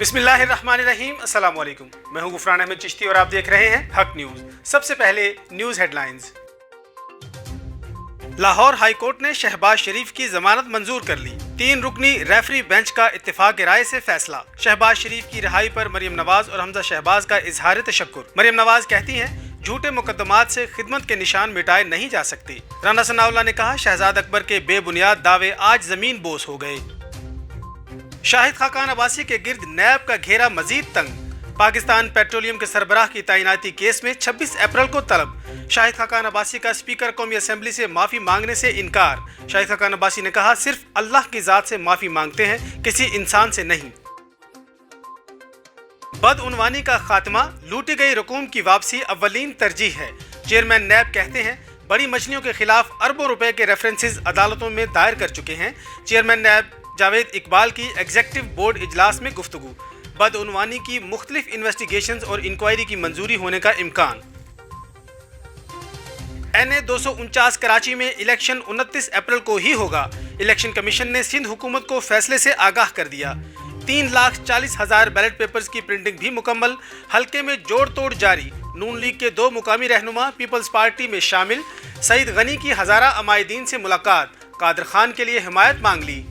बिस्मिल्लाहिर्रहमानिर्रहीम, अस्सलाम वालेकुम। मैं हूं गुफरान अहमद चिश्ती और आप देख रहे हैं हक न्यूज़। सबसे पहले news headlines. Lahore high court ने शहबाज शरीफ की जमानत मंजूर कर ली। 3 रुकनी रेफरी बेंच का इत्तेफाक राय से फैसला। शहबाज शरीफ की रिहाई पर मरियम नवाज और हमजा शहबाज का इजहार तशक्कुर। मरियम नवाज कहती हैं, झूठे मुकदमात से खिदमत के निशान मिटाए नहीं जा सकते। राना सनाउल्लाह ने कहा, शहजाद अकबर के बेबुनियाद दावे आज जमीन बोस हो गए। शाहिद खाकान अब्बासी के गिर्द नैब का घेरा मजीद तंग। पाकिस्तान पेट्रोलियम के सरबराह की तैनाती केस में 26 अप्रैल को तलब। शाहिद खाकान अब्बासी का स्पीकर कौमी असेंबली से माफी मांगने से इनकार। शाहिद खाकान अब्बासी ने कहा, सिर्फ अल्लाह की जात से माफी मांगते हैं, किसी इंसान से नहीं। बदउनवानी का खात्मा, लूटी गई रकूम की वापसी अव्वलीन तरजीह है। चेयरमैन नैब कहते हैं, बड़ी मछलियों के खिलाफ अरबों रुपए के रेफरेंसेस अदालतों में दायर कर चुके हैं। चेयरमैन नैब जावेद इकबाल की एग्जीक्यूटिव बोर्ड इजलास में गुफ्तगू। बदउनवानी की मुख्तलिफ इन्वेस्टिगेशंस और इंक्वायरी की मंजूरी होने का इम्कान। NA 249 कराची में इलेक्शन 29 अप्रैल को ही होगा। इलेक्शन कमीशन ने सिंध हुकूमत को फैसले से आगाह कर दिया। 3,40,000 बैलेट पेपर्स की प्रिंटिंग भी मुकम्मल। हल्के में जोड़ तोड़ जारी। नून लीग के 2 मुकामी रहनुमा पीपल्स पार्टी में शामिल। सईद गनी की हजारा अमायदीन से मुलाकात, कादर खान के लिए हिमायत मांग ली।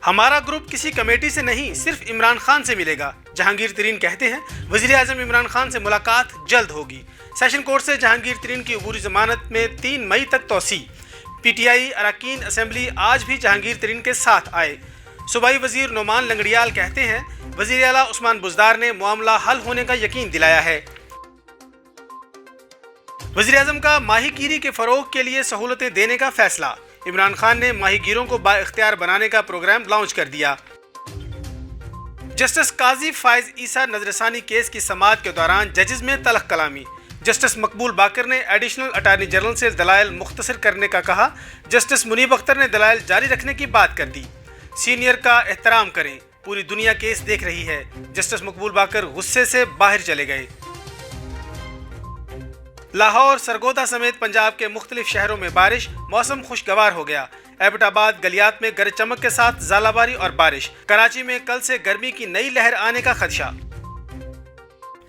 हमारा ग्रुप किसी कमेटी से नहीं, सिर्फ इमरान खान से मिलेगा। जहांगीर तरीन कहते हैं, वजीर आजम इमरान खान से मुलाकात जल्द होगी। सेशन कोर्ट से जहांगीर तरीन की अबूरी जमानत में 3 मई तक तौसी। PTI अरकान असेंबली आज भी जहांगीर तरीन के साथ आए। सूबाई वजीर नोमान लंगड़ियाल कहते हैं, वजीर आला उस्मान बुज़दार ने मामला हल होने का यकीन दिलाया है। वजीर आजम का माहीगीरी के फरोग के लिए सहूलतें देने का फैसला। इमरान खान ने माहीगीरों को बाइख्तियार बनाने का प्रोग्राम लॉन्च कर दिया। जस्टिस काजी फायज ईसा नजरसानी केस की समाअत के दौरान जजेस में तलख कलामी। जस्टिस मकबूल बाकर ने एडिशनल अटार्नी जनरल से दलाइल मुख्तसर करने का कहा। जस्टिस मुनीब अख्तर ने दलाइल जारी रखने की बात कर दी। सीनियर का एहतराम करें, पूरी दुनिया केस देख रही है। जस्टिस मकबूल बाकर गुस्से से बाहर चले गए। लाहौर, सरगोदा समेत पंजाब के मुख्तलिफ शहरों में बारिश, मौसम खुशगवार हो गया। एबटाबाद, गलियात में गरज चमक के साथ ज़ालाबारी और बारिश। कराची में कल से गर्मी की नई लहर आने का खदशा।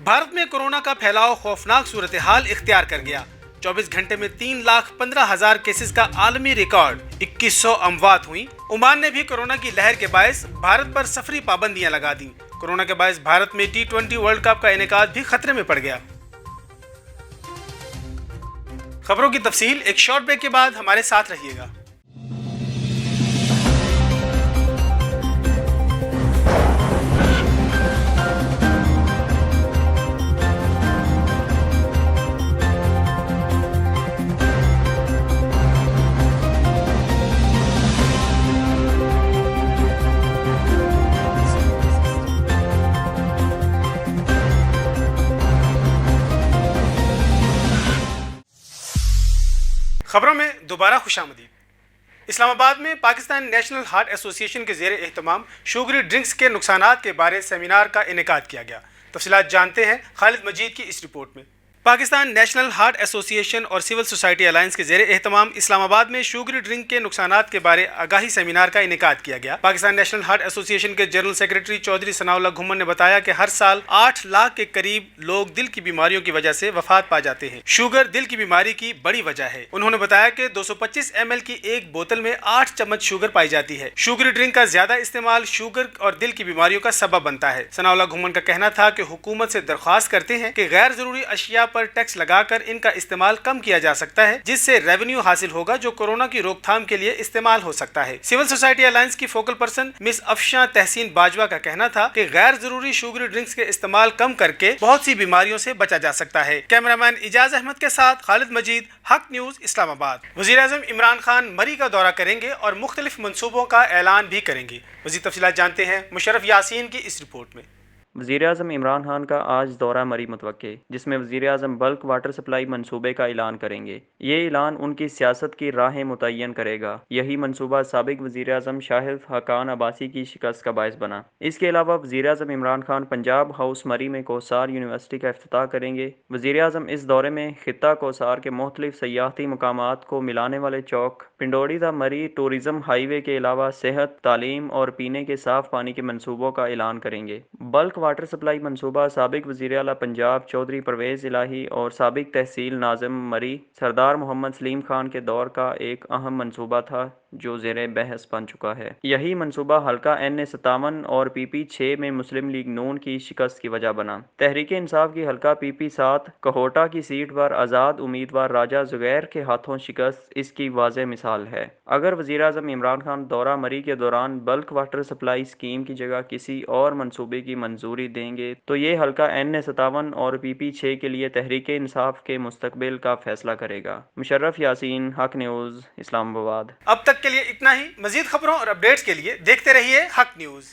भारत में कोरोना का फैलाव खौफनाक सूरत हाल इख्तियार कर गया। 24 घंटे में 3,15,000 केसेस का आलमी रिकॉर्ड। 2100 अमवात हुई। ओमान ने भी कोरोना की लहर के बायस भारत पर सफरी पाबंदियां लगा दी। कोरोना के बायस भारत में T20 वर्ल्ड कप का इनेकाद भी खतरे में पड़ गया। खबरों की तफसील एक शॉर्ट ब्रेक के बाद हमारे साथ रहिएगा। खबरों में दोबारा खुशामदीद। इस्लामाबाद में पाकिस्तान नेशनल हार्ट एसोसिएशन के ज़ेरे एहतमाम शुगरी ड्रिंक्स के नुकसानात के बारे सेमिनार का इनेकाद किया गया। तफसीलात जानते हैं खालिद मजीद की इस रिपोर्ट में। पाकिस्तान नेशनल हार्ट एसोसिएशन और सिविल सोसाइटी अलायंस के ज़ेरे एहतमाम इस्लामाबाद में शुगरी ड्रिंक के नुकसानात के बारे आगाही सेमिनार का इनेकाद किया गया। पाकिस्तान नेशनल हार्ट एसोसिएशन के जनरल सेक्रेटरी चौधरी सनाउल्लाह घुम्मन ने बताया कि हर साल 8 लाख के करीब लोग दिल की बीमारियों की वजह से वफात पा जाते हैं। शुगर दिल की बीमारी की बड़ी वजह है। उन्होंने बताया कि 225 ml की एक बोतल में 8 चम्मच शुगर पाई जाती है। शुगरी ड्रिंक का ज्यादा इस्तेमाल शुगर और दिल की बीमारियों का सबब बनता है। सनाउल्लाह घुम्मन का कहना था कि हुकूमत से दरख्वास्त करते हैं कि गैर जरूरी अशिया पर टैक्स लगाकर इनका इस्तेमाल कम किया जा सकता है, जिससे रेवेन्यू हासिल होगा जो कोरोना की रोकथाम के लिए इस्तेमाल हो सकता है। सिविल सोसाइटी अलायंस की फोकल पर्सन मिस अफशा तहसीन बाजवा का कहना था कि गैर जरूरी शुगरी ड्रिंक्स के इस्तेमाल कम करके बहुत सी बीमारियों से बचा जा सकता है। कैमरामैन इजाज अहमद के साथ खालिद मजीद, हक न्यूज, इस्लामाबाद। वजीर आजम इमरान खान मरी का दौरा करेंगे और मुख्तलिफ मंसूबों का ऐलान भी करेंगे। मजीद तफसीलात जानते हैं मुशर्रफ यासीन की इस रिपोर्ट में। وزیر اعظم عمران خان کا آج دورہ مری متوقع، جس میں وزیر اعظم بلک واٹر سپلائی منصوبے کا اعلان کریں گے۔ یہ اعلان ان کی سیاست کی راہیں متعین کرے گا۔ یہی منصوبہ سابق وزیر اعظم شاہد حقان عباسی کی شکست کا باعث بنا۔ اس کے علاوہ وزیر اعظم عمران خان پنجاب ہاؤس مری میں کوسار یونیورسٹی کا افتتاح کریں گے۔ وزیر اعظم اس دورے میں خطہ کوسار کے مختلف سیاحتی مقامات کو ملانے والے چوک، پنڈوری دا مری ٹورزم ہائی وے کے علاوہ صحت، تعلیم اور پینے کے صاف پانی کے منصوبوں کا اعلان کریں گے۔ بلک واٹر سپلائی منصوبہ سابق وزیر اعلیٰ پنجاب چودھری پرویز الہی اور سابق تحصیل ناظم مری سردار محمد سلیم خان کے دور کا ایک اہم منصوبہ تھا جو زیر بحث بن چکا ہے۔ یہی منصوبہ حلقہ این57 اور پی پی 6 میں مسلم لیگ نون کی شکست کی وجہ بنا۔ تحریک انصاف کی حلقہ پی پی 7 کہوٹہ کی سیٹ پر آزاد امیدوار راجہ زغیر کے ہاتھوں شکست اس کی واضح مثال ہے۔ اگر وزیر اعظم عمران خان دورہ مری کے دوران بلک واٹر سپلائی اسکیم کی جگہ کسی اور منصوبے کی منظوری دیں گے تو یہ حلقہ این57 اور پی پی 6 کے لیے تحریک انصاف کے مستقبل کا فیصلہ کرے گا۔ مشرف یاسین، حق نیوز، اسلام آباد۔ اب تک کے لیے اتنا ہی۔ مزید خبروں اور اپڈیٹس کے لیے دیکھتے رہیے حق نیوز۔